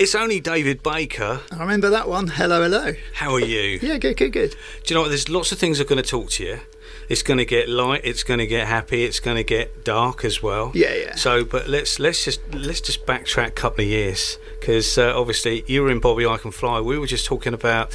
It's only David Baker. I remember that one. Hello, hello. How are you? Yeah, good. Do you know what? There's lots of things I'm going to talk to you. It's going to get light. It's going to get happy. It's going to get dark as well. Yeah. So, but let's just backtrack a couple of years, because obviously you were in Bobby I Can Fly. We were just talking about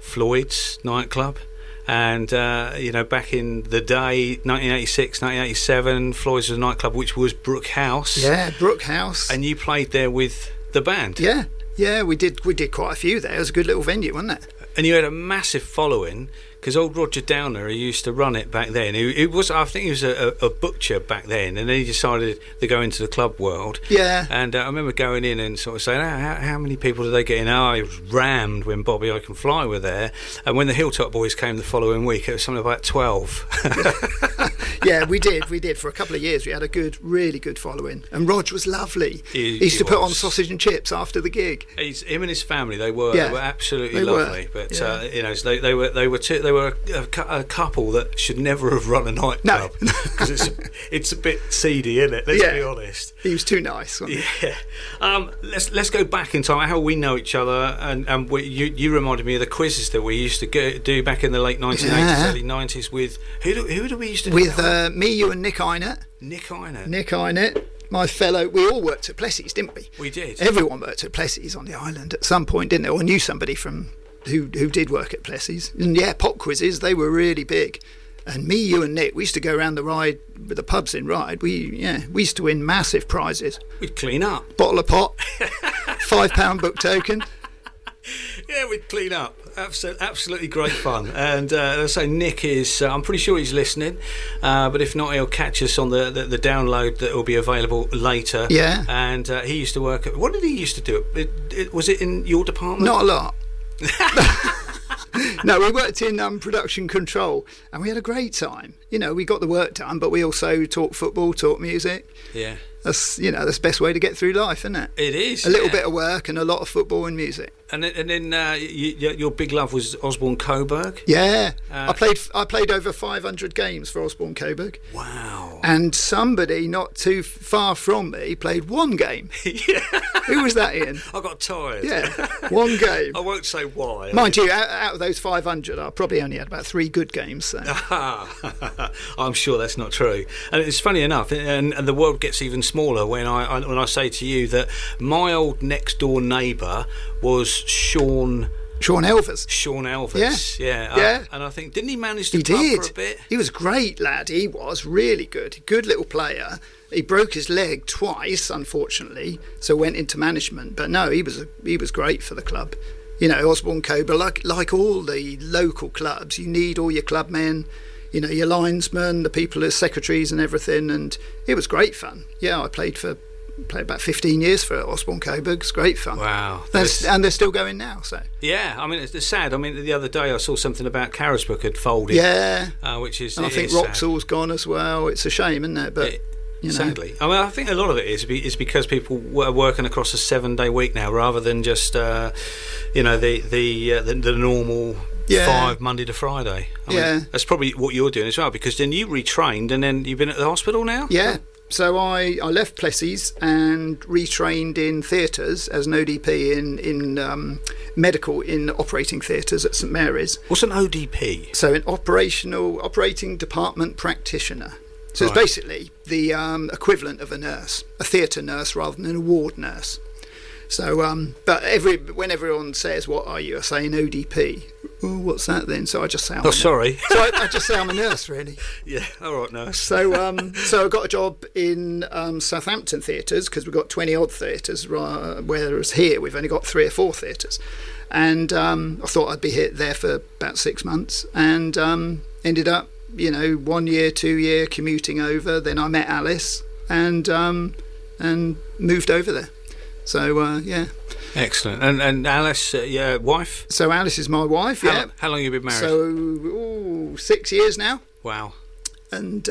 Floyd's nightclub. And, back in the day, 1986, 1987, Floyd's was a nightclub, which was Brook House. Yeah, Brook House. And you played there with the band. Yeah, we did quite a few there. It was a good little venue, wasn't it? And you had a massive following, because old Roger Downer, who used to run it back then, I think he was a butcher back then, and then he decided to go into the club world. Yeah. And I remember going in and sort of saying, how many people did they get in? It was rammed when Bobby I Can Fly were there. And when the Hilltop Boys came the following week, it was something about 12. Yeah, we did. For a couple of years, we had a really good following. And Rog was lovely. He used to put on sausage and chips after the gig. Him and his family, they were absolutely lovely. But, they were a couple that should never have run a nightclub, because it's a bit seedy, isn't it? Let's be honest. He was too nice, wasn't he? Yeah. Let's go back in time. How we know each other, and you reminded me of the quizzes that we used to do back in the late 1980s, early 90s. With who do we used to do? With me, you, and Nick Einert. Nick Einert. My fellow, we all worked at Plessy's, didn't we? We did. Everyone worked at Plessy's on the island at some point, didn't they? Or knew somebody from who did work at Plessy's. And pop quizzes, they were really big. And me, you and Nick, we used to go around the ride with the pubs in Ryde. We used to win massive prizes. We'd clean up. Bottle of pop, £5 book token. Yeah, we'd clean up. Absolutely great fun. And so Nick is, I'm pretty sure he's listening, but if not, he'll catch us on the download that will be available later. Yeah. And he used to work at, what did he used to do? Was it in your department? Not a lot. No, we worked in production control, and we had a great time. We got the work done, but we also talked football, talked music. Yeah. That's that's the best way to get through life, isn't it? It is. A little bit of work and a lot of football and music. And then your big love was Osborne Coburg. Yeah, I played over 500 games for Osborne Coburg. Wow. And somebody not too far from me played one game. Yeah. Who was that, Ian? I got tired. Yeah, one game. I won't say why. Mind you, out of those 500, I probably only had about 3 good games. So. I'm sure that's not true. And it's funny enough, and the world gets even smaller when I say to you that my old next door neighbour was Sean Elvis. Yeah. And I think, didn't he manage to pub for a bit? He was a great lad. He was really good. Good little player. He broke his leg twice, unfortunately, so went into management. But no, he was great for the club. Osborne Coburg, like all the local clubs, you need all your club men, your linesmen, the people as secretaries and everything, and it was great fun. Yeah, I played about 15 years for Osborne Coburg. It's great fun. Wow. And they're still going now, so. Yeah, I mean, it's sad. I mean, the other day I saw something about Carisbrooke had folded. Yeah. Which is. And I think Wroxall's gone as well. It's a shame, isn't it? But. Sadly, I mean, I think a lot of it is because people are working across a 7-day week now, rather than just the normal 5 Monday to Friday. I mean, that's probably what you're doing as well, because then you retrained and then you've been at the hospital now. Yeah. So I left Plessy's and retrained in theatres as an ODP in medical in operating theatres at St Mary's. What's an ODP? So an operating department practitioner. So it's basically the equivalent of a nurse, a theatre nurse rather than a ward nurse. So, but when everyone says, "What are you?" I say an ODP. Oh, what's that then? So I just say, sorry. So I just say I'm a nurse, really. Yeah, all right, nurse. So I got a job in Southampton theatres, because we've got 20 odd theatres, whereas here we've only got 3 or 4 theatres. And I thought I'd be there for about 6 months, and ended up, 1 year, 2 year commuting over. Then I met Alice and moved over there. So yeah. Excellent. And Alice, your wife? So Alice is my wife. How long have you been married? So 6 years now. Wow. And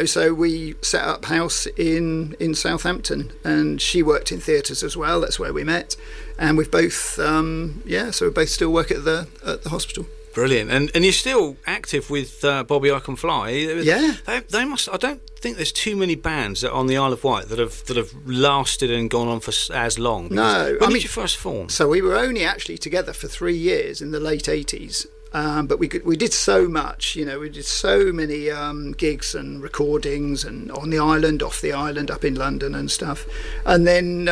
so we set up house in Southampton, and she worked in theatres as well. That's where we met, and we've both so we both still work at the hospital. Brilliant. And you're still active with Bobby I Can Fly. Yeah. They must. I don't think there's too many bands on the Isle of Wight that have lasted and gone on for as long. No. When did you first form? So we were only actually together for 3 years in the late 80s. But we did so much, we did so many gigs and recordings, and on the island, off the island, up in London and stuff, and then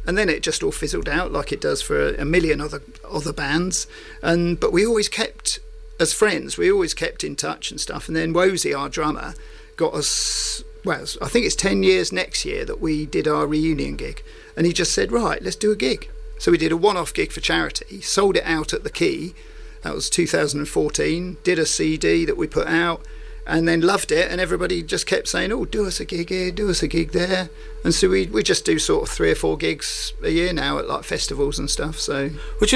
it just all fizzled out like it does for a million other bands. But we always kept, as friends, we always kept in touch and stuff. And then Wosie, our drummer, got us. Well, I think it's 10 years next year that we did our reunion gig, and he just said, right, let's do a gig. So we did a one-off gig for charity, sold it out at the Quay. That was 2014, did a CD that we put out, and then loved it, and everybody just kept saying, oh, do us a gig here, do us a gig there. And so we just do sort of 3 or 4 gigs a year now at like festivals and stuff. So, but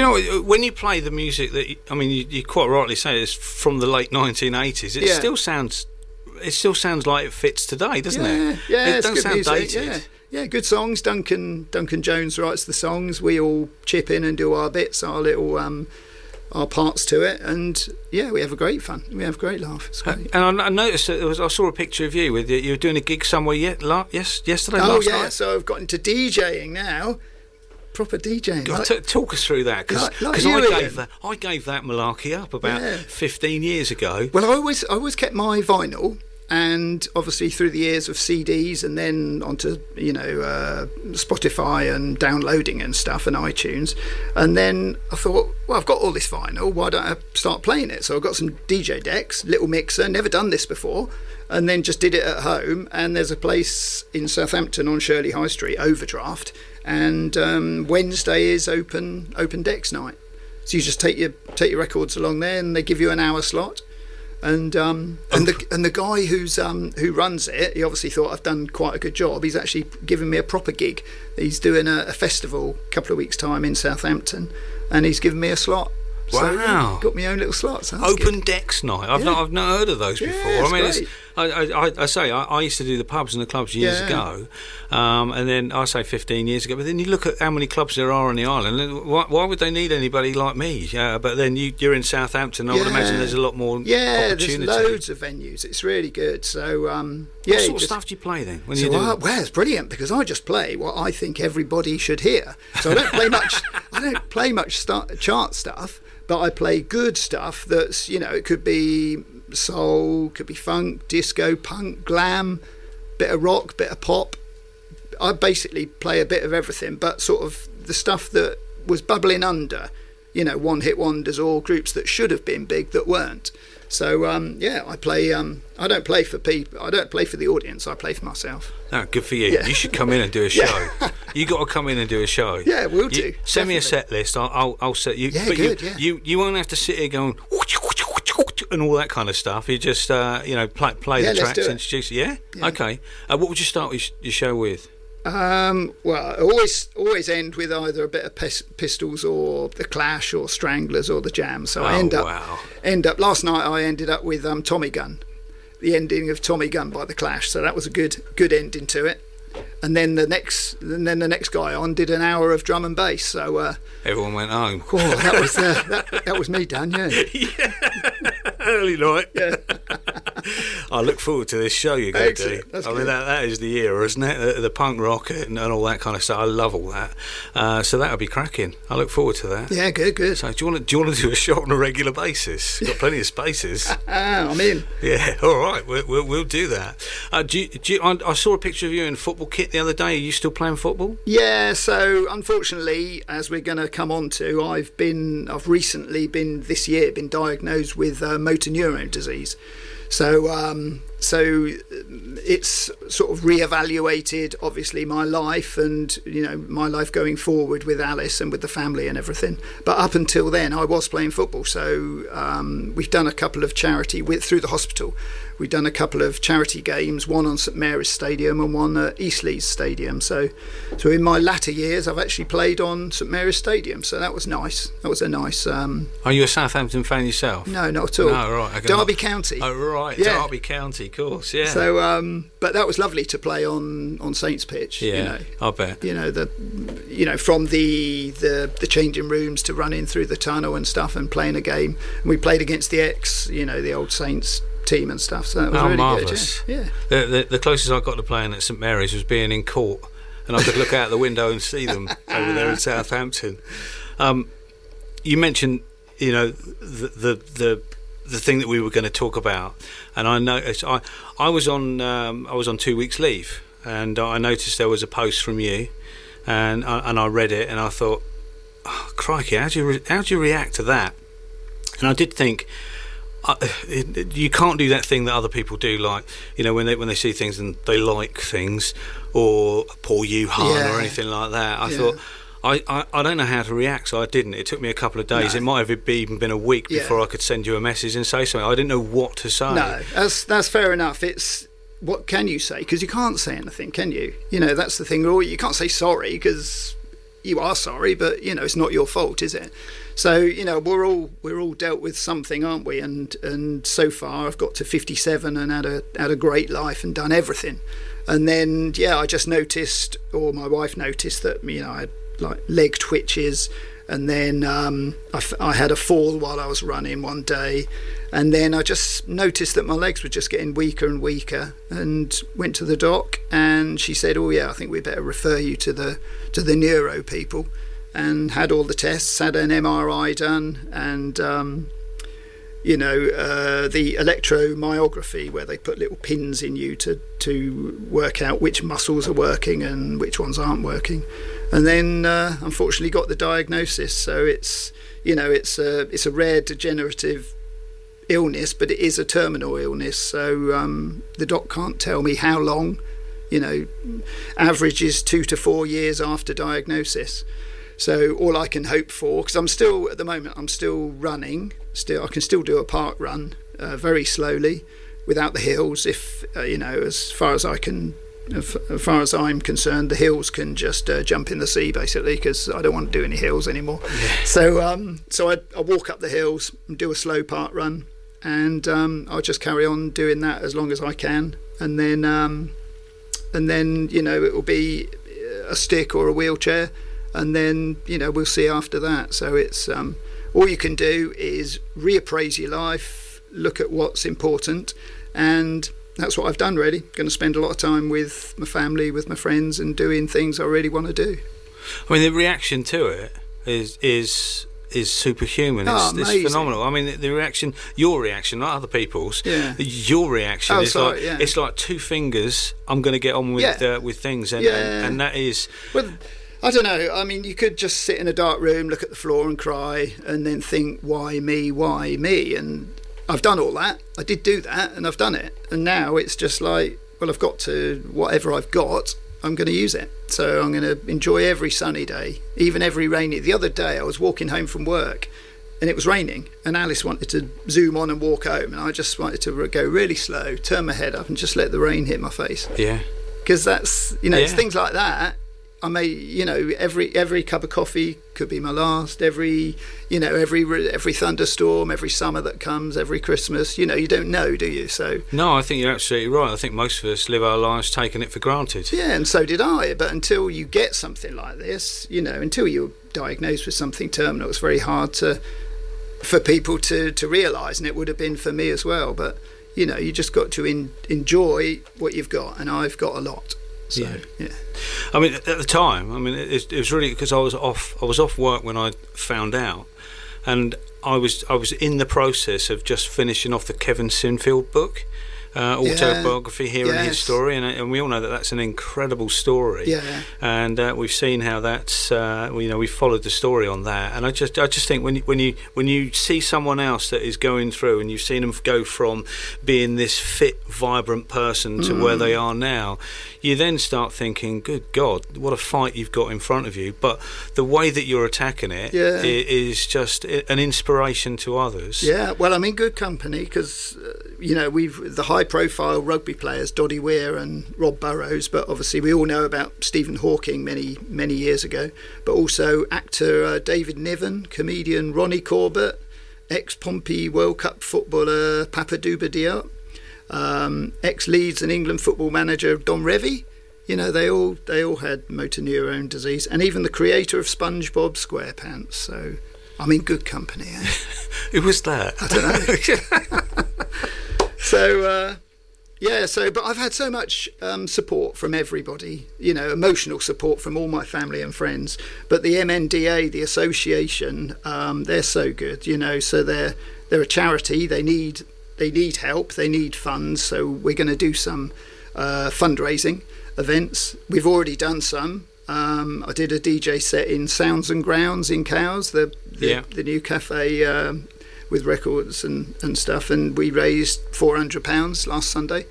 when you play the music that you quite rightly say it's from the late 1980s, it still sounds like it fits today, doesn't it? Yeah, it doesn't sound music, dated. Yeah, good songs. Duncan Jones writes the songs. We all chip in and do our bits, our little our parts to it, and we have a great fun. We have a great laugh. It's great. And I noticed that I saw a picture of you with you were doing a gig somewhere yesterday. Last night. So I've got into DJing now, proper DJing. Talk us through that, because I gave that malarkey up about 15 years ago. Well, I always kept my vinyl. And obviously through the years of CDs and then onto Spotify and downloading and stuff and iTunes, and then I thought, well, I've got all this vinyl, why don't I start playing it? So I got some DJ decks, little mixer, never done this before, and then just did it at home. And there's a place in Southampton on Shirley High Street, Overdraft, and Wednesday is open decks night. So you just take your records along there, and they give you an hour slot. And the guy who runs it, he obviously thought I've done quite a good job. He's actually given me a proper gig. He's doing a festival a couple of weeks' time in Southampton, and he's given me a slot. Wow! So, got my own little slot. So Open decks night. I've not heard of those before. Great. I used to do the pubs and the clubs years ago, and then I say 15 years ago. But then you look at how many clubs there are on the island. Why would they need anybody like me? But then you're in Southampton. I would imagine there's a lot more. Opportunity. There's loads of venues. It's really good. So what sort of stuff do you play then? Well, it's brilliant, because I just play what I think everybody should hear. So I don't play much. I don't play much chart stuff. But I play good stuff that's, it could be soul, could be funk, disco, punk, glam, bit of rock, bit of pop. I basically play a bit of everything, but sort of the stuff that was bubbling under, one-hit wonders or groups that should have been big that weren't. So I play. I don't play for people. I don't play for the audience. I play for myself. No, good for you. Yeah. You should come in and do a show. You got to come in and do a show. Yeah, we'll do. Send me a set list. I'll set you. Yeah, but good. You won't have to sit here going and all that kind of stuff. You just play the tracks, introduce it. Yeah. Okay. What would you start your show with? Well, I always end with either a bit of Pistols or the Clash or Stranglers or the Jam. So I end up. Last night I ended up with Tommy Gun, the ending of Tommy Gun by the Clash. So that was a good ending to it. And then the next guy on did an hour of drum and bass. So everyone went home. Cool, that was me done. Yeah. Early night. Yeah. I look forward to this show you're going to do. That's mean, that is the era, isn't it? The punk rock and all that kind of stuff. I love all that. So that'll be cracking. I look forward to that. Yeah, good. So do you want to do a show on a regular basis? Got plenty of spaces. I'm in. Yeah, all right. We'll do that. I saw a picture of you in football kit the other day. Are you still playing football? Yeah. So unfortunately, as we're going to come on to, I've recently been diagnosed with motor neurone disease. So it's sort of re-evaluated, obviously, my life and my life going forward with Alice and with the family and everything. But up until then, I was playing football. So we've done a couple of charity through the hospital. We've done a couple of charity games, one on St Mary's Stadium and one at Eastleigh's Stadium. So in my latter years, I've actually played on St Mary's Stadium. So that was nice. That was a nice. Are you a Southampton fan yourself? No, not at all. No, right. Derby County. Oh, right. Yeah. Derby County. course, yeah. So, but that was lovely to play on Saints pitch. Yeah, I bet. From the changing rooms to running through the tunnel and stuff and playing a game. And we played against the old Saints team and stuff. So that was really marvellous. Good. Yeah. The closest I got to playing at St Mary's was being in court, and I could look out the window and see them over there in Southampton. You mentioned, the thing that we were going to talk about, and I noticed I was on 2 weeks leave, and I noticed there was a post from you, and I read it, and I thought, oh, crikey, how do you react to that? And I did think, you can't do that thing that other people do, like when they see things and they like things, or poor you, Han, or anything like that. I thought, I don't know how to react, so I didn't. It took me a couple of days. No. It might have even been a week before I could send you a message and say something. I didn't know what to say. No, that's fair enough. It's, what can you say? Because you can't say anything, can you? That's the thing. Or you can't say sorry, because you are sorry, but it's not your fault, is it? So we're all dealt with something, aren't we? And so far I've got to 57 and had a great life and done everything. And then I just noticed, or my wife noticed, that I had like leg twitches, and then I had a fall while I was running one day, and then I just noticed that my legs were just getting weaker and weaker, and went to the doc, and she said, oh yeah, I think we better refer you to the neuro people, and had all the tests, had an MRI done, and the electromyography, where they put little pins in you to work out which muscles are working and which ones aren't working. And then unfortunately got the diagnosis. So it's a rare degenerative illness, but it is a terminal illness. So the doc can't tell me how long. Average is 2 to 4 years after diagnosis. So all I can hope for, because I'm still running, I can still do a park run very slowly without the hills. If as far as I'm concerned, the hills can just jump in the sea, basically, because I don't want to do any hills anymore. Yeah. So I walk up the hills and do a slow park run, and I'll just carry on doing that as long as I can, and then it will be a stick or a wheelchair. And then, we'll see after that. So it's all you can do is reappraise your life, look at what's important, and that's what I've done, really. Going to spend a lot of time with my family, with my friends, and doing things I really want to do. I mean, the reaction to it is superhuman. It's phenomenal. I mean, your reaction, not other people's. Yeah. Your reaction is it's like two fingers. I'm going to get on with things, and that is. Well, I don't know. I mean, you could just sit in a dark room, look at the floor and cry, and then think, why me? And I've done all that. I did do that, and I've done it. And now it's just like, well, I've got to, whatever I've got, I'm going to use it. So I'm going to enjoy every sunny day, even every rainy. The other day I was walking home from work, and it was raining, and Alice wanted to zoom on and walk home, and I just wanted to go really slow, turn my head up, and just let the rain hit my face. Yeah. Because that's, it's things like that. I may, every cup of coffee could be my last. Every thunderstorm, every summer that comes, every Christmas. You don't know, do you? So no, I think you're absolutely right. I think most of us live our lives taking it for granted. Yeah, and so did I. But until you get something like this, until you're diagnosed with something terminal, it's very hard for people to realise, and it would have been for me as well. But you just got to enjoy what you've got, and I've got a lot. So, yeah. I mean, at the time, it was really because I was off work when I found out, and I was in the process of just finishing off the Kevin Sinfield book, autobiography, hearing his story, and we all know that that's an incredible story. Yeah. And we've seen how that's we followed the story on that, and I just think when you see someone else that is going through, and you've seen them go from being this fit, vibrant person to where they are now, you then start thinking, good God, what a fight you've got in front of you. But the way that you're attacking it is just an inspiration to others. Yeah, well, I'm in good company, because we've the high-profile rugby players, Doddy Weir and Rob Burrows, but obviously we all know about Stephen Hawking many years ago, but also actor David Niven, comedian Ronnie Corbett, ex-Pompey World Cup footballer Papa Douba Diop, ex-Leeds and England football manager Don Revie. You know, they all had motor neurone disease, and even the creator of SpongeBob SquarePants. So I'm in good company. Eh? Who was that? I don't know. So but I've had so much support from everybody, you know, emotional support from all my family and friends. But the MNDA, the association, they're so good, you know. So they're a charity. They need help. They need funds. So we're going to do some fundraising events. We've already done some. I did a DJ set in Sounds and Grounds in Cowes, the new cafe with records and stuff, and we raised £400 last Sunday,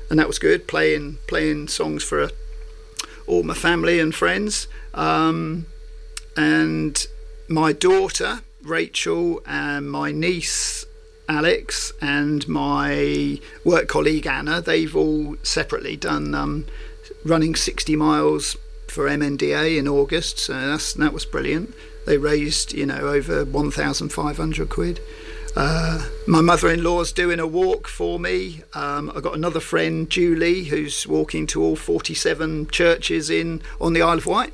and that was good. Playing songs for all my family and friends, and my daughter Rachel and my niece Alex and my work colleague Anna, they've all separately done running 60 miles for MNDA in August, so that was brilliant. They raised, you know, over 1,500 quid. My mother-in-law's doing a walk for me. I've got another friend, Julie, who's walking to all 47 churches on the Isle of Wight,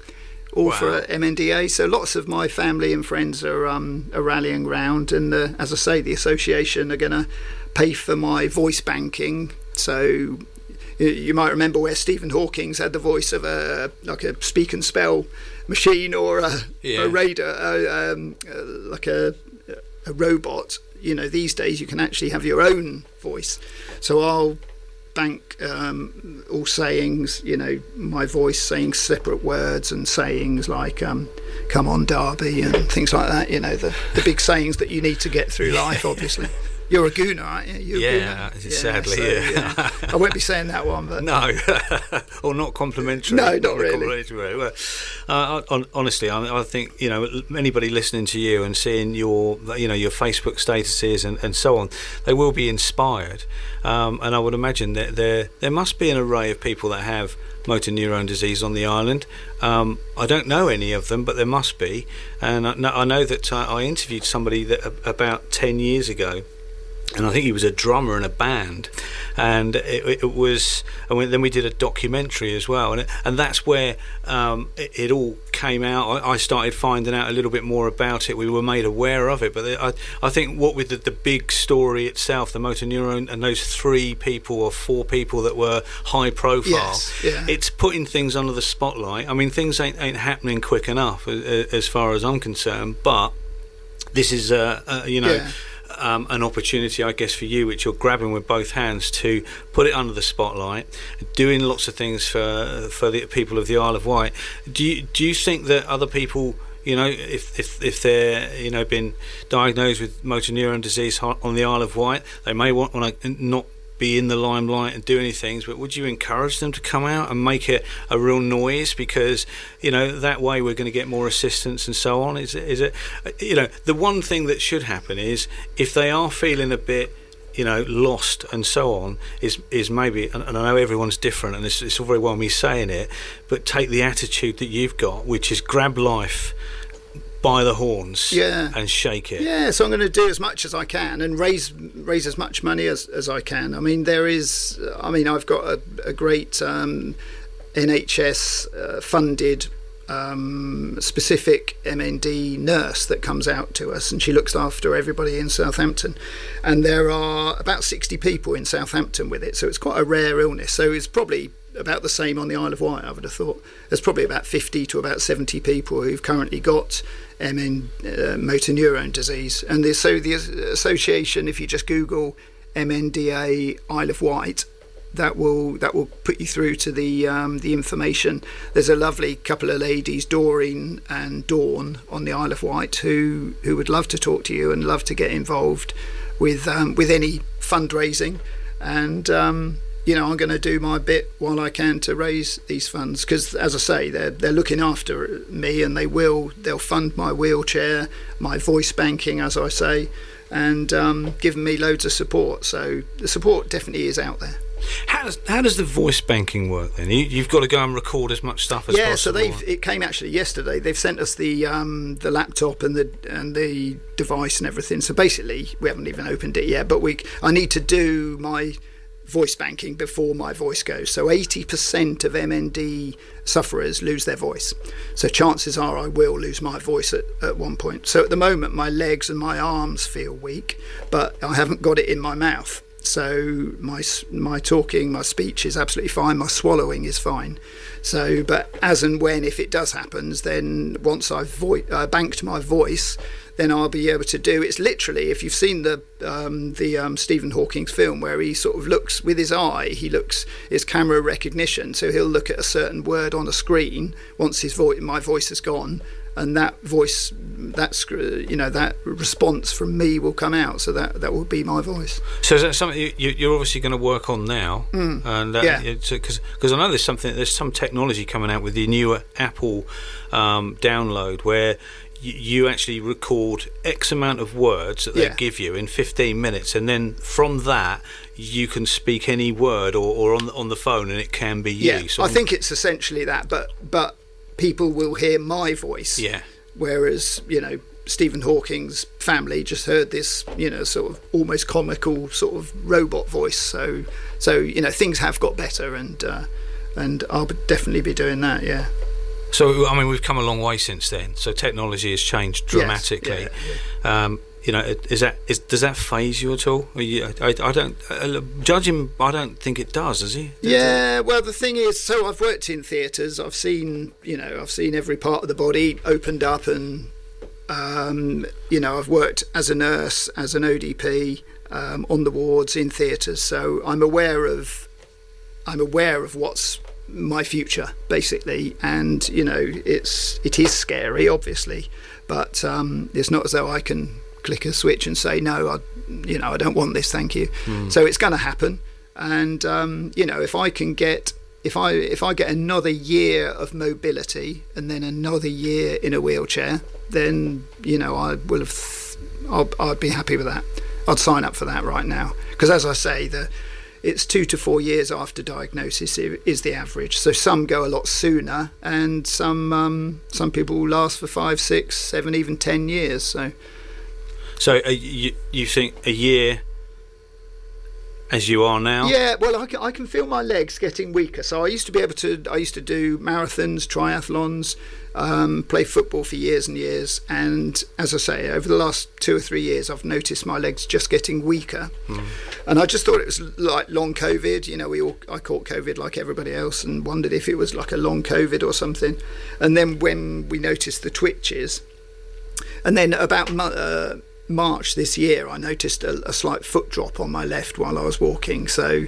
all for MNDA. So lots of my family and friends are rallying round, and as I say, the association are going to pay for my voice banking. So you might remember where Stephen Hawking's had the voice of a speak and spell machine or a radar, like a robot. You know, these days you can actually have your own voice. So I'll bank all sayings, you know, my voice saying separate words and sayings like come on Derby and things like that, you know, the big sayings that you need to get through life, obviously. You're a gooner, aren't you? Sadly. I won't be saying that one, but no, or not complimentary. No, not really. Well, honestly, I think, you know, anybody listening to you and seeing your Facebook statuses and so on, they will be inspired. And I would imagine that there must be an array of people that have motor neurone disease on the island. I don't know any of them, but there must be. And I know that I interviewed somebody that about 10 years ago, and I think he was a drummer in a band, and it was, and then we did a documentary as well, and that's where it all came out. I started finding out a little bit more about it. We were made aware of it, but I think what with the big story itself, the motor neurone, and those 3 people or 4 people that were high profile, it's putting things under the spotlight. I mean, things ain't happening quick enough as far as I'm concerned, but this is an opportunity, I guess, for you, which you're grabbing with both hands to put it under the spotlight, doing lots of things for the people of the Isle of Wight. Do you think that other people, you know, if they're, you know, been diagnosed with motor neurone disease on the Isle of Wight, they may want to not be in the limelight and do any things, but would you encourage them to come out and make it a real noise, because, you know, that way we're going to get more assistance and so on? Is it you know, the one thing that should happen is, if they are feeling a bit, you know, lost and so on, is maybe, and I know everyone's different, and it's all very well me saying it, but take the attitude that you've got, which is grab life by the horns and shake it. So I'm going to do as much as I can and raise as much money as I can. I mean, I've got a great NHS funded specific MND nurse that comes out to us, and she looks after everybody in Southampton, and there are about 60 people in Southampton with it, so it's quite a rare illness. So it's probably about the same on the Isle of Wight, I would have thought. There's probably about 50 to about 70 people who've currently got motor neurone disease, and the association, if you just Google MNDA Isle of Wight, that will put you through to the information. There's a lovely couple of ladies, Doreen and Dawn, on the Isle of Wight, who would love to talk to you and love to get involved with any fundraising, and you know, I'm going to do my bit while I can to raise these funds, because, as I say, they're looking after me, and they'll fund my wheelchair, my voice banking, as I say, and giving me loads of support. So the support definitely is out there. How does the voice banking work then? You've got to go and record as much stuff as possible. So it came actually yesterday. They've sent us the laptop and the device and everything. So basically, we haven't even opened it yet, but I need to do my voice banking before my voice goes. So 80% of MND sufferers lose their voice. So chances are I will lose my voice at one point. So at the moment, my legs and my arms feel weak, but I haven't got it in my mouth. So my talking, my speech is absolutely fine. My swallowing is fine. So, but as and when, if it does happen, then once I've banked my voice, then I'll be able to do. It's literally, if you've seen the Stephen Hawking's film, where he sort of looks with his eye, it's camera recognition. So he'll look at a certain word on a screen once my voice is gone, and that voice, that response from me will come out. So that will be my voice. So is that something you're obviously going to work on now? And because I know there's some technology coming out with the newer Apple download where you actually record X amount of words that they give you in 15 minutes, and then from that you can speak any word or on the phone, and it can be you. So I think it's essentially that, but people will hear my voice. Yeah. Whereas, Stephen Hawking's family just heard this, sort of almost comical sort of robot voice. So things have got better, and I'll definitely be doing that. Yeah. So I mean, we've come a long way since then. So technology has changed dramatically. Yes, does that faze you at all? I don't judging. I don't think it does. Does he? Yeah. Well, the thing is, so I've worked in theatres. I've seen every part of the body opened up, and I've worked as a nurse, as an ODP, on the wards in theatres. So I'm aware of what's my future, basically, and it is scary, obviously, but it's not as though I can click a switch and say no, I don't want this, thank you. So it's going to happen, and if I get another year of mobility and then another year in a wheelchair, then I'd be happy with that. I'd sign up for that right now, because as I say, it's 2 to 4 years after diagnosis is the average. So some go a lot sooner, and some people will last for 5, 6, 7, even 10 years. So you think a year as you are now? Yeah, well, I can feel my legs getting weaker. So I used to do marathons, triathlons, play football for years and years, and as I say, over the last 2 or 3 years, I've noticed my legs just getting weaker. And I just thought it was like long COVID. I caught COVID like everybody else, and wondered if it was like a long COVID or something. And then when we noticed the twitches, and then about March this year, I noticed a slight foot drop on my left while I was walking. So,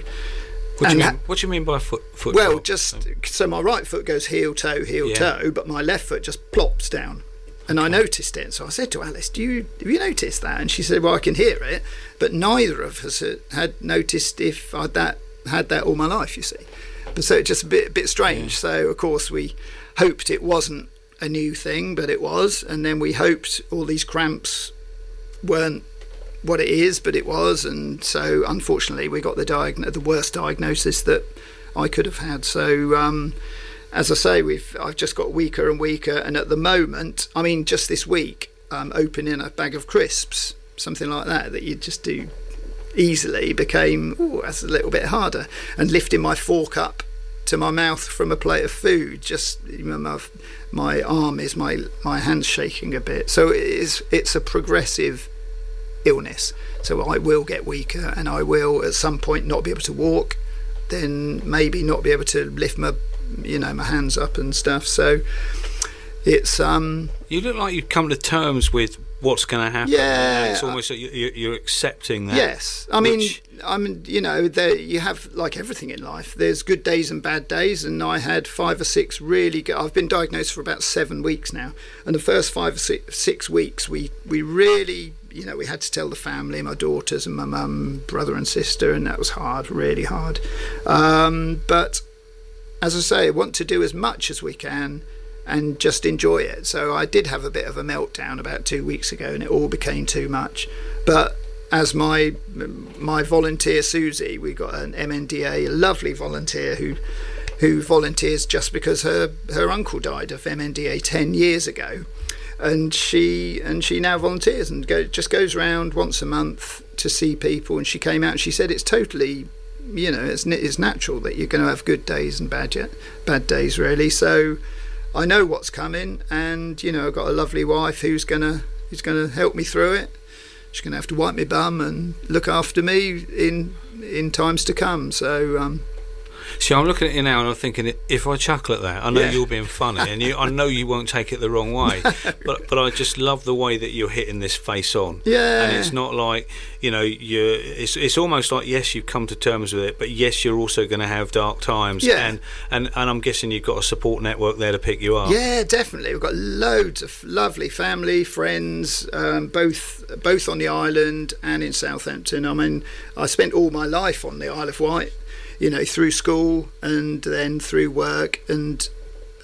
what do you mean by foot well, drop? So my right foot goes heel toe, but my left foot just plops down, and I noticed it. So I said to Alice, have you noticed that? And she said, well, I can hear it, but neither of us had noticed if I'd had that all my life, you see. But so it's just a bit strange. So of course we hoped it wasn't a new thing, but it was, and then we hoped all these cramps weren't what it is, but it was, and so unfortunately we got the worst diagnosis that I could have had. So as I say, I've just got weaker and weaker, and at the moment, I mean, just this week, opening a bag of crisps, something like that you just do easily, became that's a little bit harder, and lifting my fork up to my mouth from a plate of food, just my arm is my hand's shaking a bit. So it's a progressive illness. So I will get weaker, and I will at some point not be able to walk, then maybe not be able to lift my hands up and stuff. So it's you look like you've come to terms with what's going to happen. Yeah, it's almost like you're accepting that. Yes, I mean, you have, like everything in life, there's good days and bad days, and I had 5 or 6 really good. I've been diagnosed for about 7 weeks now, and the first 5 or 6 weeks we really, we had to tell the family, my daughters and my mum, brother and sister, and that was hard, really hard. But as I say, I want to do as much as we can and just enjoy it. So I did have a bit of a meltdown about 2 weeks ago, and it all became too much. But as my volunteer Susie, we got an MNDA, a lovely volunteer who volunteers just because her uncle died of MNDA 10 years ago, and she now volunteers and just goes around once a month to see people. And she came out and she said it's totally it's natural that you're going to have good days and bad days, really. So I know what's coming, and I've got a lovely wife who's gonna help me through it. She's gonna have to wipe my bum and look after me in times to come. So see, I'm looking at you now and I'm thinking, if I chuckle at that, I know you're being funny, and I know you won't take it the wrong way. But I just love the way that you're hitting this face on. Yeah. And it's not like, it's almost like, yes, you've come to terms with it, but yes, you're also going to have dark times. Yeah. And I'm guessing you've got a support network there to pick you up. Yeah, definitely. We've got loads of lovely family, friends, both on the island and in Southampton. I mean, I spent all my life on the Isle of Wight, through school and then through work, and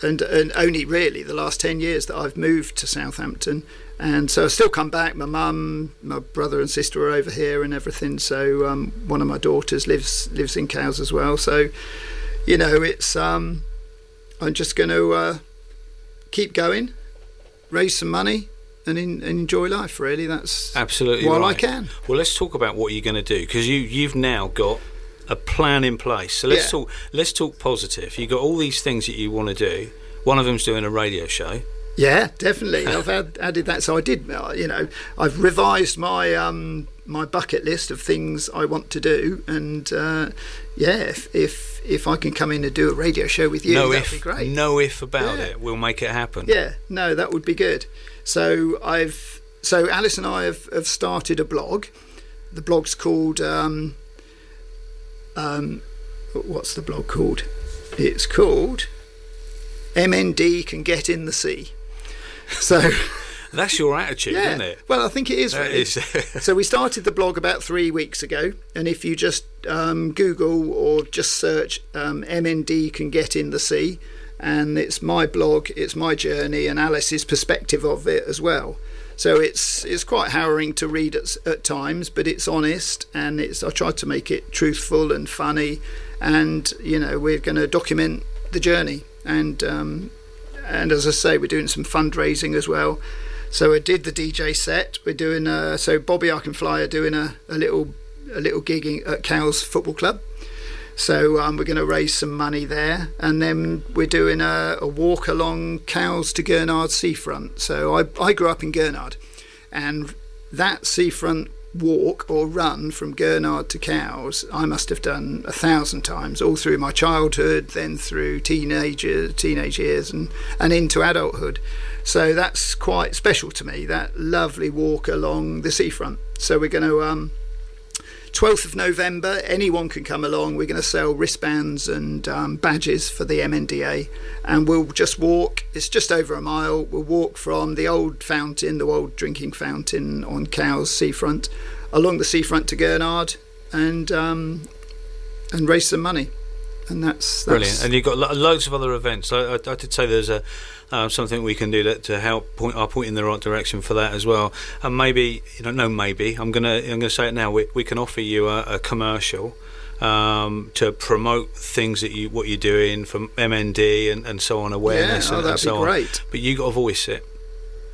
only really the last 10 years that I've moved to Southampton. And so I still come back. My mum, my brother and sister are over here and everything. So one of my daughters lives in Cowes as well. So, it's I'm just going to keep going, raise some money, and enjoy life. Really, that's absolutely while right. I can. Well, let's talk about what you're going to do, because you've now got a plan in place. So let's talk positive. You've got all these things that you want to do. One of them's doing a radio show. Yeah, definitely. I've added that. So I did. I've revised my my bucket list of things I want to do, and if I can come in and do a radio show with you, that'd be great. No if about it. We'll make it happen. Yeah, no, that would be good. So Alice and I have started a blog. The blog's called what's the blog called? It's called MND Can Get in the Sea. So that's your attitude, isn't it? Well, I think it is. Really. So we started the blog about 3 weeks ago, and if you just Google or just search MND Can Get in the Sea, and it's my blog, it's my journey, and Alice's perspective of it as well. So it's quite harrowing to read at times, but it's honest, and I tried to make it truthful and funny, and we're going to document the journey, and as I say, we're doing some fundraising as well. So I did the DJ set. We're doing so Bobby I Can Fly are doing a little gig at Cowes Football Club. So we're going to raise some money there, and then we're doing a walk along Cowes to Gurnard seafront. So I grew up in Gurnard, and that seafront walk or run from Gurnard to Cowes I must have done 1,000 times, all through my childhood, then through teenage years and into adulthood. So that's quite special to me, that lovely walk along the seafront. So we're going to 12th of November, anyone can come along. We're going to sell wristbands and badges for the MNDA, and we'll just walk. It's just over a mile. We'll walk from the old fountain, the old drinking fountain on Cowes seafront, along the seafront to Gurnard, and raise some money. And that's brilliant. And you've got loads of other events. I did say there's something we can do to help point in the right direction for that as well. And maybe I'm gonna say it now. We can offer you a commercial to promote things what you're doing from MND and so on, awareness and so on. Great. But you got to voice it.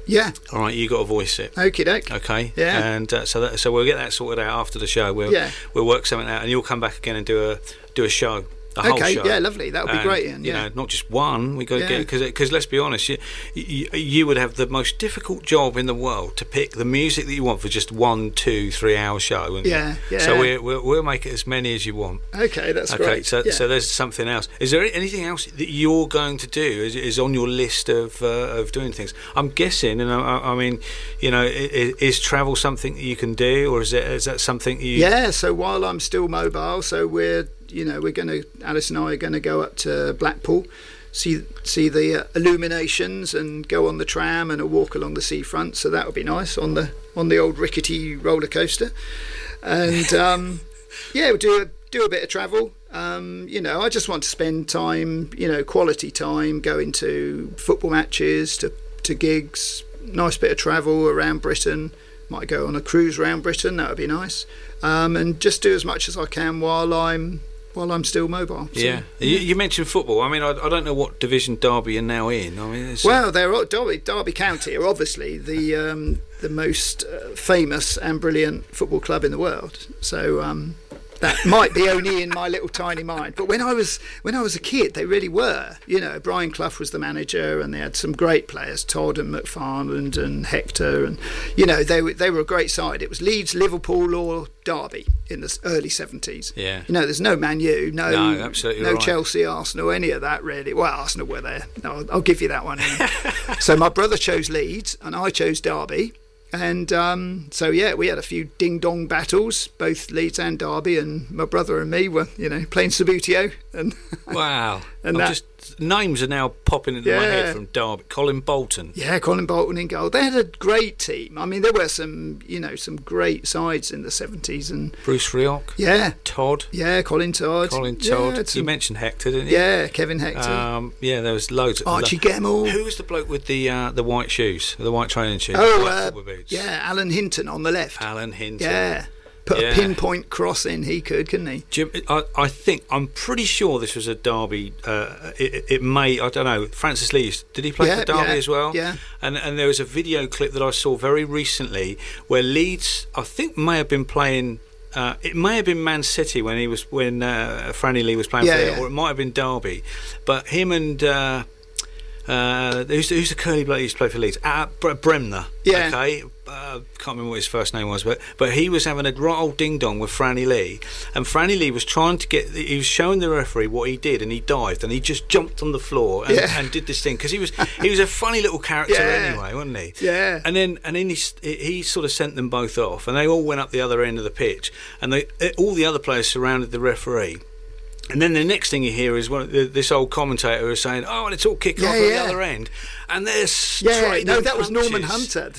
Yeah. All right, you got to voice it. Okie doke. Okay. Yeah. And so we'll get that sorted out after the show. We'll work something out, and you'll come back again and do a show. Okay, yeah, lovely. That would be great, Ian. Yeah. Not just one. We got to get, because let's be honest, you would have the most difficult job in the world to pick the music that you want for just 1, 2, 3 hour show. Wouldn't you? Yeah. So we'll make it as many as you want. Okay, that's great. So there's something else. Is there anything else that you're going to do? Is on your list of doing things? I'm guessing, and I mean, is travel something that you can do, or is that something you? Yeah. So while I'm still mobile, so Alice and I are going to go up to Blackpool, see the illuminations, and go on the tram and a walk along the seafront. So that would be nice on the old rickety roller coaster, and we'll do a bit of travel. I just want to spend time, quality time, going to football matches, to gigs, nice bit of travel around Britain. Might go on a cruise around Britain. That would be nice, and just do as much as I can while I'm still mobile. So, yeah. You mentioned football. I mean, I don't know what division Derby are now in. I mean, they're Derby County are obviously the most famous and brilliant football club in the world. So That might be only in my little tiny mind. But when I was a kid, they really were. You know, Brian Clough was the manager, and they had some great players, Todd and McFarland and Hector, and you know they were a great side. It was Leeds, Liverpool, or Derby in the early 70s. Yeah. You know, there's no Man U, no absolutely no right. Chelsea, Arsenal, any of that really. Well, Arsenal were there. No, I'll give you that one. So my brother chose Leeds, and I chose Derby. And so, yeah, we had a few ding-dong battles, both Leeds and Derby, and my brother and me were, you know, playing Subbuteo. And wow. and names are now popping into my head from Derby. Colin Bolton. Yeah, Colin Bolton in goal. They had a great team. I mean, there were some great sides in the 70s. And Bruce Rioch. Yeah. Todd. Yeah, Colin Todd. Yeah, you mentioned Hector, didn't you? Yeah, Kevin Hector. Yeah, there was loads. Archie Gemmell. Who was the bloke with the white shoes, the white training shoes? Yeah, Alan Hinton on the left. Alan Hinton. Yeah. Put a pinpoint cross in, couldn't he? Jim, I'm pretty sure this was a Derby. It may, I don't know. Francis Lee, did he play for Derby as well? Yeah. And there was a video clip that I saw very recently where Leeds, I think, may have been playing. It may have been Man City when Franny Lee was playing for it, or it might have been Derby. But him and who's the curly bloke who used to play for Leeds? Bremner. Yeah. Okay. Can't remember what his first name was, but he was having a right old ding dong with Franny Lee, and Franny Lee was trying to he was showing the referee what he did, and he dived and he just jumped on the floor and did this thing because he was a funny little character anyway, wasn't he? Yeah. And then he sort of sent them both off, and they all went up the other end of the pitch, and all the other players surrounded the referee. And then the next thing you hear is this old commentator is saying, "Oh, and it's all kick off at the other end," and they're straight. No, that was Norman Hunter.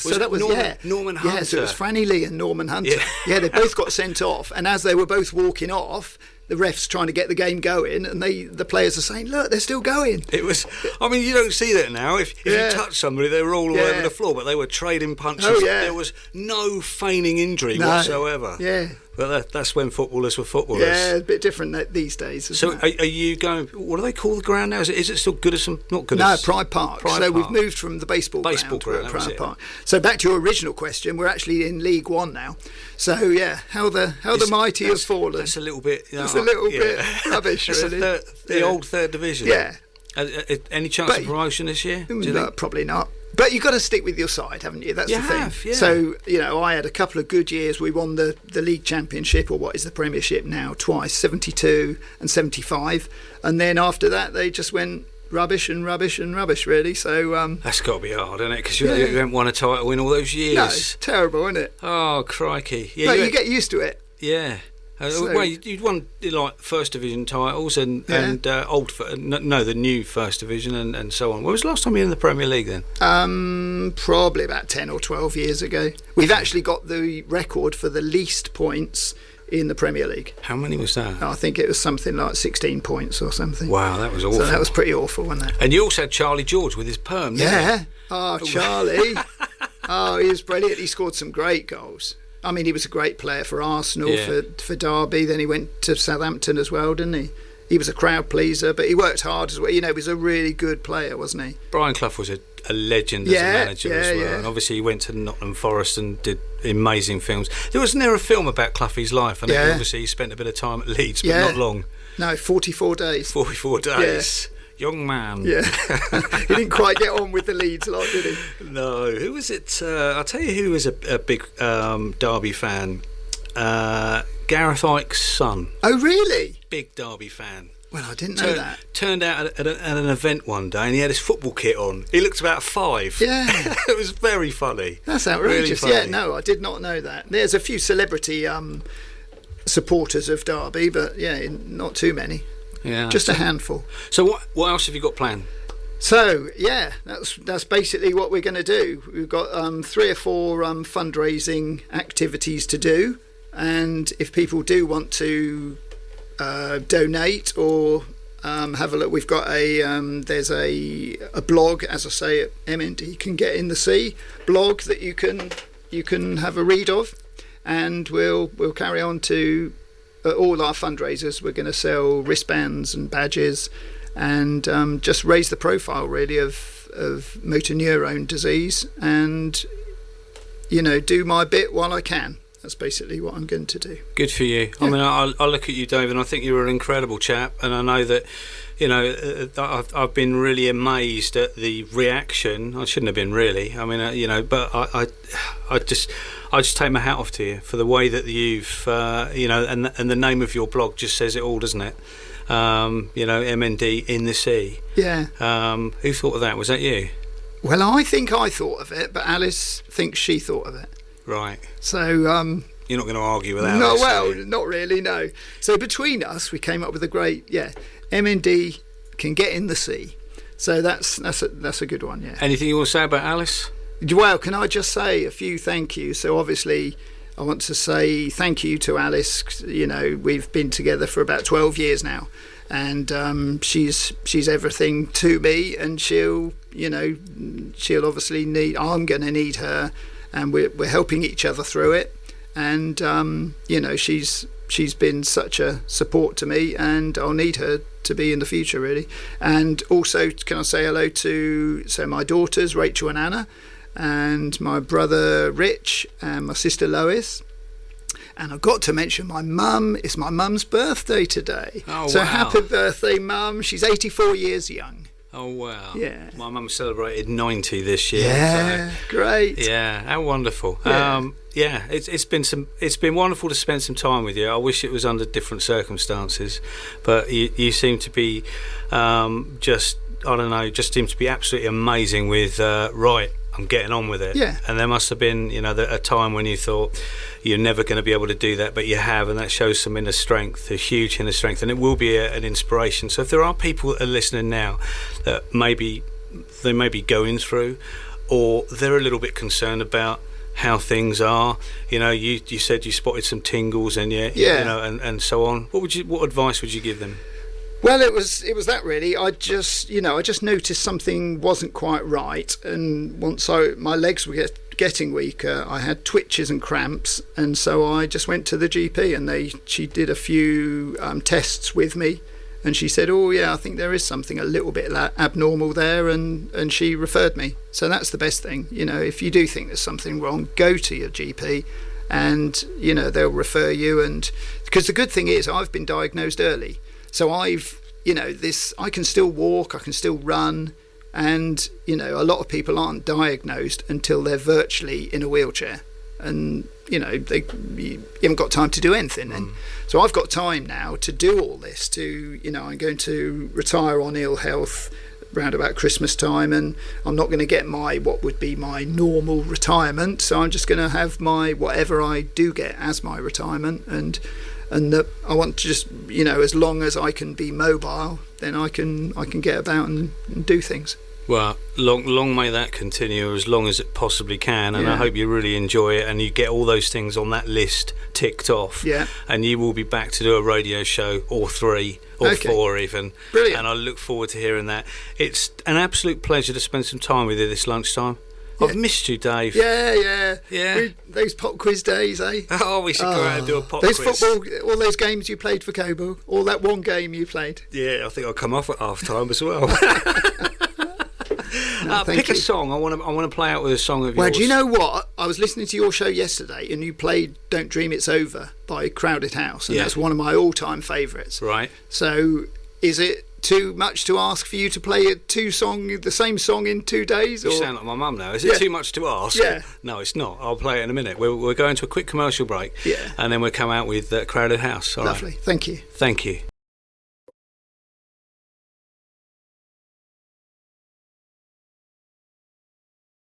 Norman Hunter. Yeah, so it was Franny Lee and Norman Hunter. Yeah, they both got sent off, and as they were both walking off, the ref's trying to get the game going, and the players are saying, "Look, they're still going." It was. I mean, you don't see that now. If you touch somebody, they were all over the floor, but they were trading punches. Oh, yeah. There was no feigning injury whatsoever. Yeah. But that's when footballers were footballers. Yeah, a bit different these days. So, are you going? What do they call the ground now? Is it still Goodison? Not Goodison. No, Pride Park. We've moved from the baseball ground to Pride Park. So back to your original question, we're actually in League One now. So yeah, how the mighty have fallen. That's a little bit. It's a little bit rubbish, really. The old third division. Yeah. Any chance of promotion this year? No, probably not. But you've got to stick with your side, haven't you? That's the thing. Yeah. So, I had a couple of good years. We won the league championship, or what is the Premiership now, twice, 72 and 75. And then after that, they just went rubbish and rubbish and rubbish, really. So that's got to be hard, isn't it? Because you haven't won a title in all those years. No, it's terrible, isn't it? Oh, crikey. Yeah, but you get used to it. Yeah. Well, you'd won like first division titles and the new first division and so on. When was the last time you were in the Premier League then? Probably about 10 or 12 years ago. We've actually got the record for the least points in the Premier League. How many was that? I think it was something like 16 points or something. Wow, that was awful. So that was pretty awful, wasn't it? And you also had Charlie George with his perm, didn't you? Oh, Charlie. He was brilliant. He scored some great goals. I mean, he was a great player for Arsenal, for Derby. Then he went to Southampton as well, didn't he? He was a crowd pleaser, but he worked hard as well. He was a really good player, wasn't he? Brian Clough was a legend as a manager as well. And obviously he went to Nottingham Forest and did amazing films. Wasn't there a film about Cloughie's life? And obviously he spent a bit of time at Leeds, but not long. No, 44 days. 44 days. Young man. Yeah. He didn't quite get on with the Leeds lot, did he? No. Who was it? I'll tell you who was a big Derby fan. Gareth Ike's son. Oh, really? Big Derby fan. Well, I didn't know that. Turned out at an event one day and he had his football kit on. He looked about 5. Yeah. It was very funny. That's outrageous. Really funny. Yeah, no, I did not know that. There's a few celebrity supporters of Derby, but not too many. Yeah, just a handful. So what else have you got planned? So that's basically what we're going to do. We've got 3 or 4 fundraising activities to do, and if people do want to donate or have a look, we've got there's a blog, as I say, at MND Can Get in the Sea blog that you can have a read of, and we'll carry on to. All our fundraisers, we're going to sell wristbands and badges and just raise the profile really of motor neurone disease and do my bit while I can. That's basically what I'm going to do. Good for you. I mean, I look at you, Dave, and I think you're an incredible chap, and I know that, you know, I've been really amazed at the reaction. I shouldn't have been, really. I mean, you know, but I just take my hat off to you for the way that you've, you know, and the name of your blog just says it all, doesn't it? You know, MND in the sea. Yeah. Who thought of that? Was that you? Well, I think I thought of it, but Alice thinks she thought of it. Right. So you're not going to argue with Alice? No, well, not really, no. So between us, we came up with a great, MND can get in the sea. So that's a good one, yeah. Anything you want to say about Alice? Well, can I just say a few thank yous? So obviously, I want to say thank you to Alice. You know, we've been together for about 12 years now, and she's everything to me, and she'll obviously need. I'm going to need her, and we're helping each other through it. And you know, she's been such a support to me, and I'll need her to be in the future, really. And also, can I say hello to my daughters Rachel and Anna, and my brother Rich, and my sister Lois. And I've got to mention my mum. It's my mum's birthday today. Oh, so wow. Happy birthday, Mum. She's 84 years young. Oh, wow. Yeah. My mum celebrated 90 this year. Yeah, so, great. Yeah, how wonderful. Yeah. It's been wonderful to spend some time with you. I wish it was under different circumstances, but you seem to be just seem to be absolutely amazing with right, I'm getting on with it. Yeah. And there must have been, you know, a time when you thought you're never going to be able to do that, but you have, and that shows some inner strength, a huge inner strength, and it will be an inspiration. So if there are people that are listening now that they may be going through, or they're a little bit concerned about how things are, you know, you said you spotted some tingles and you know, and so on. What advice would you give them? Well, it was that really. I just noticed something wasn't quite right, and once my legs were getting weaker, I had twitches and cramps, and so I just went to the GP, and she did a few tests with me, and she said, "Oh yeah, I think there is something a little bit abnormal there," and she referred me. So that's the best thing, you know. If you do think there's something wrong, go to your GP, and you know they'll refer you. And because the good thing is, I've been diagnosed early. So I can still walk, I can still run, and you know, a lot of people aren't diagnosed until they're virtually in a wheelchair, and you know, you haven't got time to do anything. And so I've got time now to do all this. I'm going to retire on ill health round about Christmas time, and I'm not going to get what would be my normal retirement. So I'm just going to have my whatever I do get as my retirement, and I want to just, you know, as long as I can be mobile, then I can get about and do things. Well, long may that continue as long as it possibly can, and I hope you really enjoy it and you get all those things on that list ticked off. Yeah. And you will be back to do a radio show, or 3 or 4 even. Brilliant. And I look forward to hearing that. It's an absolute pleasure to spend some time with you this lunchtime. I've missed you, Dave. Yeah. Yeah. Those pop quiz days, eh? Oh, we should go out and do a pop quiz. Those football, all those games you played for Cobo, all that one game you played. Yeah, I think I'll come off at half time as well. Pick a song. I want to play out with a song of yours. Well, do you know what? I was listening to your show yesterday, and you played "Don't Dream It's Over" by Crowded House, and that's one of my all-time favourites. Right. So, is it too much to ask for you to play the same song in 2 days? You sound like my mum now. Is it too much to ask? Yeah. No, it's not. I'll play it in a minute. We're going to a quick commercial break, and then we'll come out with Crowded House. All Lovely. Right. Thank you. Thank you.